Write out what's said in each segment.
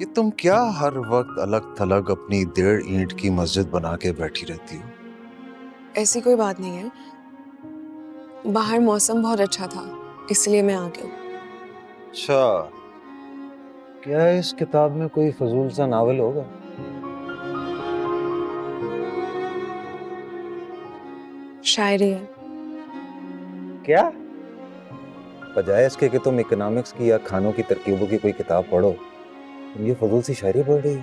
ये तुम क्या हर वक्त अलग थलग अपनी 1.5 ईंट की मस्जिद बना के बैठी रहती हो? ऐसी कोई बात नहीं है। बाहर मौसम बहुत अच्छा था, इसलिए मैं आ गई। अच्छा, क्या इस किताब में कोई फजूल सा नावल होगा? शायरी है। क्या? बजाय इसके कि तुम इकोनॉमिक्स की या खानों की तरकीबों की कोई किताब पढ़ो, तुम ये फजूल सी शायरी पढ़ रही हो।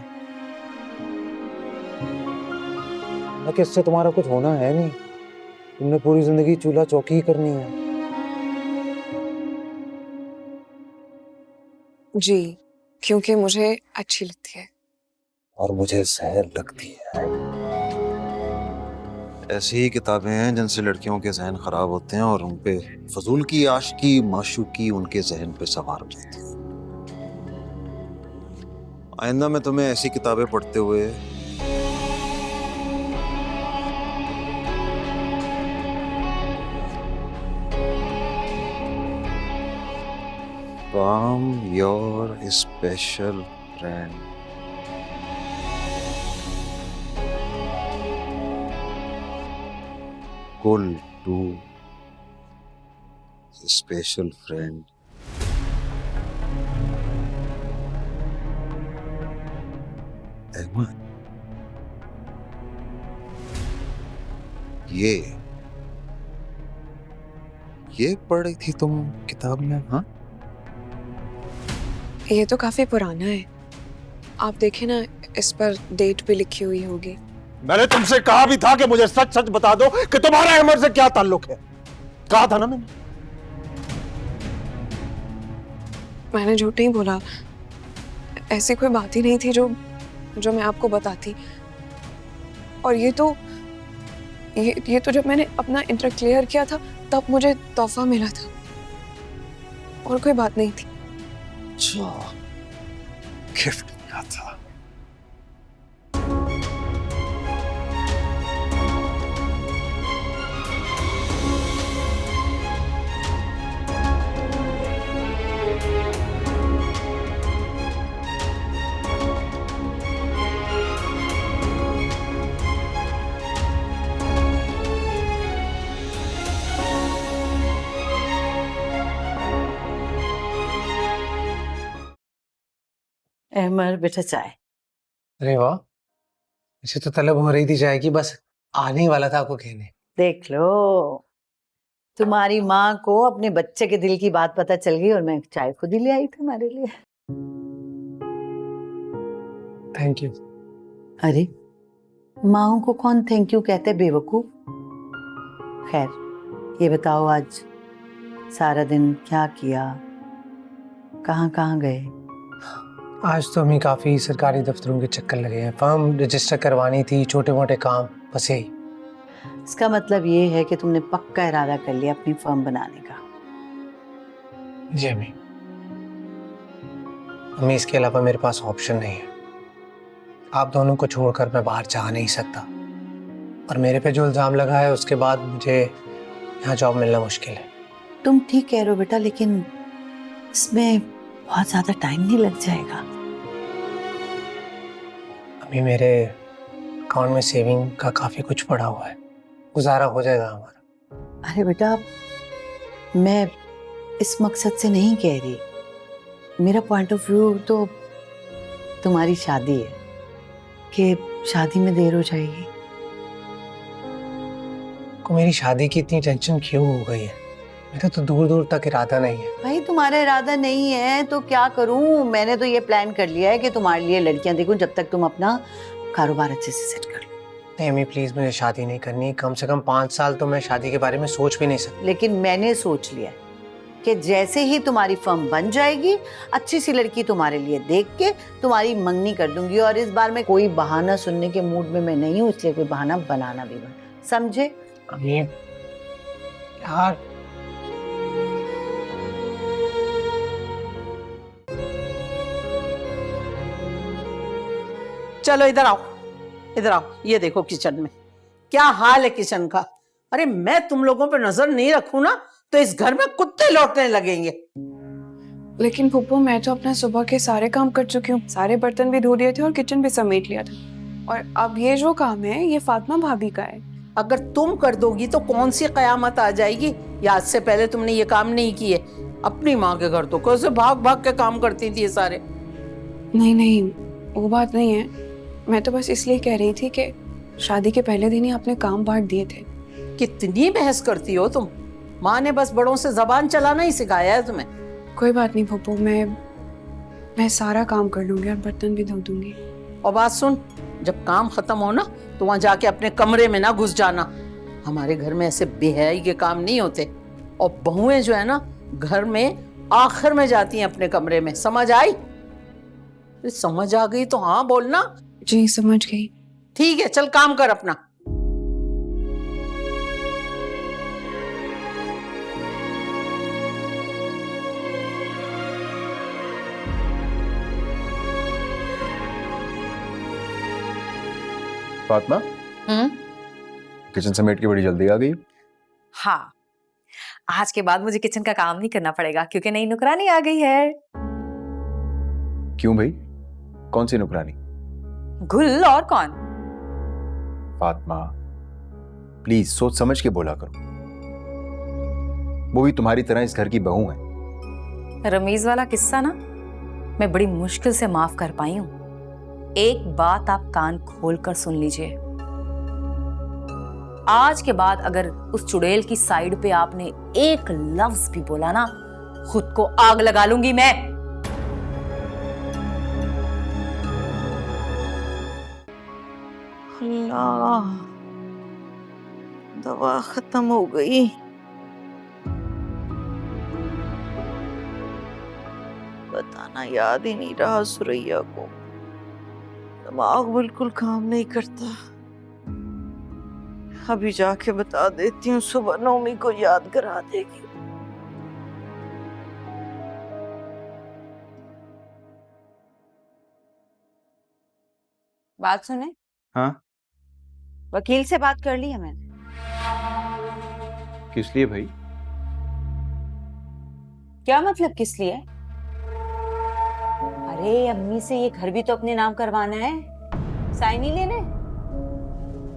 कि इससे तुम्हारा कुछ होना है नहीं, तुमने पूरी जिंदगी चूल्हा चौकी ही करनी है। जी, क्योंकि मुझे अच्छी लगती है। और मुझे जहर लगती है। ऐसी ही किताबें हैं जिनसे लड़कियों के जहन खराब होते हैं और उनपे फजूल की आशिकी माशूकी उनके जहन पे सवार हो जाती है। आइंदा मैं तुम्हें ऐसी किताबें पढ़ते हुए काम योर स्पेशल फ्रेंड कुल टू स्पेशल फ्रेंड अहमद। ये पढ़ रही थी तुम किताब में? हाँ, ये तो काफी पुराना है। आप देखें ना, इस पर डेट भी लिखी हुई होगी। मैंने तुमसे कहा भी था कि मुझे सच सच बता दो कि तुम्हारा अहमद से क्या ताल्लुक है। कहा था ना मैंने झूठ नहीं बोला। ऐसी कोई बात ही नहीं थी जो जो मैं आपको बताती। और ये तो जब मैंने अपना इंटर क्लियर किया था तब मुझे तोहफा मिला था, और कोई बात नहीं थी। अच्छा, गिफ्ट मिला था। अहमद बेटा चाय। अरे वाह, इसे तो तलब हो रही थी चाय की, बस आने ही वाला था आपको कहने। देख लो, तुम्हारी माँ को अपने बच्चे के दिल की बात पता चल गई और मैं चाय खुद ही ले आई तुम्हारे लिए। Thank you. अरे माँ को कौन थैंक यू कहते, बेवकूफ। खैर ये बताओ, आज सारा दिन क्या किया, कहाँ कहाँ गए? आज तो हमें काफ़ी सरकारी दफ्तरों के चक्कर लगे हैं, फर्म रजिस्टर करवानी थी, छोटे मोटे काम, बस यही। इसका मतलब ये है कि तुमने पक्का इरादा कर लिया अपनी फर्म बनाने का। जी अम्मी, अम्मी इसके अलावा मेरे पास ऑप्शन नहीं है। आप दोनों को छोड़कर मैं बाहर जा नहीं सकता, और मेरे पे जो इल्ज़ाम लगा है उसके बाद मुझे यहाँ जॉब मिलना मुश्किल है। तुम ठीक कह रहे हो बेटा, लेकिन इसमें बहुत ज्यादा टाइम नहीं लग जाएगा? अम्मी मेरे अकाउंट में सेविंग का काफ़ी कुछ पड़ा हुआ है, गुजारा हो जाएगा हमारा। अरे बेटा, मैं इस मकसद से नहीं कह रही। मेरा पॉइंट ऑफ व्यू तो तुम्हारी शादी है, कि शादी में देर हो जाएगी। को मेरी शादी की इतनी टेंशन क्यों हो गई है? मेरा तो दूर दूर तक इरादा नहीं है। भाई तुम्हारा इरादा नहीं है तो क्या करूं? मैंने तो ये प्लान कर लिया है कि तुम्हारे लिए लड़कियां देखूं जब तक तुम अपना कारोबार अच्छे से सेट कर लो। नहीं अम्मी प्लीज, मुझे शादी नहीं करनी। कम से कम 5 साल तो मैं शादी के बारे में सोच भी नहीं सकता। लेकिन मैंने सोच लिया कि जैसे ही तुम्हारी फर्म बन जाएगी, अच्छी सी लड़की तुम्हारे लिए देख के तुम्हारी मंगनी कर दूंगी। और इस बार मैं कोई बहाना सुनने के मूड में मैं नहीं हूँ, इसलिए कोई बहाना बनाना भी मत, समझे? अम्मी यार, चलो इधर आओ, इधर आओ। ये देखो किचन में क्या हाल है किचन का। अरे मैं तुम लोगों पे नजर नहीं रखूं ना तो इस घर में कुत्ते लौटने लगेंगे। लेकिन फूफो मैं तो अपना सुबह के सारे काम कर चुकी हूँ, सारे बर्तन भी धो दिए थे और किचन भी समेट लिया था। और अब ये जो काम है ये फातिमा भाभी का है। अगर तुम कर दोगी तो कौन सी कयामत आ जाएगी? या आज से पहले तुमने ये काम नहीं किए? अपनी माँ के घर तो कैसे भाग भाग के काम करती थी ये सारे। नहीं नहीं, वो बात नहीं है। मैं तो बस इसलिए कह रही थी कि शादी के पहले दिन ही आपने काम बांट दिए थे। कितनी बहस करती हो तुम। माँ ने बस बड़ों से जबान चलाना ही सिखाया है तुम्हें। कोई बात नहीं फूफो, मैं सारा काम कर लूंगी और बर्तन भी धो दूंगी। और बात सुन, जब काम खत्म हो ना तो वहां जाके अपने कमरे में ना घुस जाना। हमारे घर में ऐसे बेहयाई के काम नहीं होते। और बहुएं जो है ना घर में आखिर में जाती हैं अपने कमरे में। समझ आई? समझ आ गई तो हाँ बोलना। जी समझ गई। ठीक है, चल काम कर अपना। फातिमा, किचन समेट के बड़ी जल्दी आ गई। हाँ, आज के बाद मुझे किचन का काम नहीं करना पड़ेगा क्योंकि नई नुकरानी आ गई है। क्यों भाई, कौन सी नुकरानी? गुल और कौन? फातिमा प्लीज सोच समझ के बोला करो, वो भी तुम्हारी तरह इस घर की बहू है। रमीज वाला किस्सा ना मैं बड़ी मुश्किल से माफ कर पाई हूँ। एक बात आप कान खोल कर सुन लीजिए, आज के बाद अगर उस चुड़ैल की साइड पे आपने एक लफ्ज भी बोला ना, खुद को आग लगा लूंगी मैं। अल्लाह, दवा खत्म हो गई। बताना याद ही नहीं रहा सुरैया को। दिमाग बिल्कुल काम नहीं करता। अभी जाके बता देती हूँ, सुबह नौमी को याद करा देगी। बात सुने। हाँ, वकील से बात कर ली है मैंने। किस लिए भाई? क्या मतलब किस लिए? अरे अम्मी से ये घर भी तो अपने नाम करवाना है, साइन ही लेने।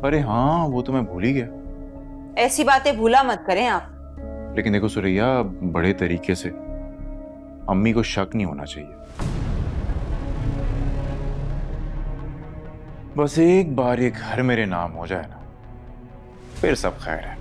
अरे हाँ, वो तो मैं भूल ही गया। ऐसी बातें भूला मत करें आप। लेकिन देखो सुरैया, बड़े तरीके से अम्मी को शक नहीं होना चाहिए। बस एक बार ये घर मेरे नाम हो जाए ना, फिर सब खैर है।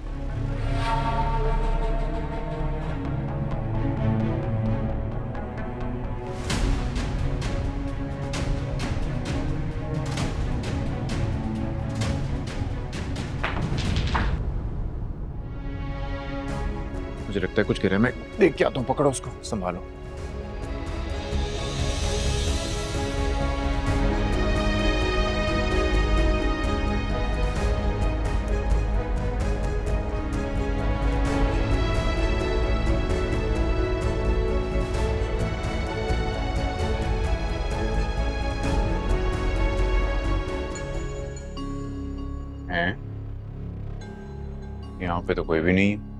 मुझे लगता है कुछ गिरा, मैं देख के आता हूं। पकड़ो उसको, संभालो। हैं? यहाँ पे तो कोई भी नहीं है।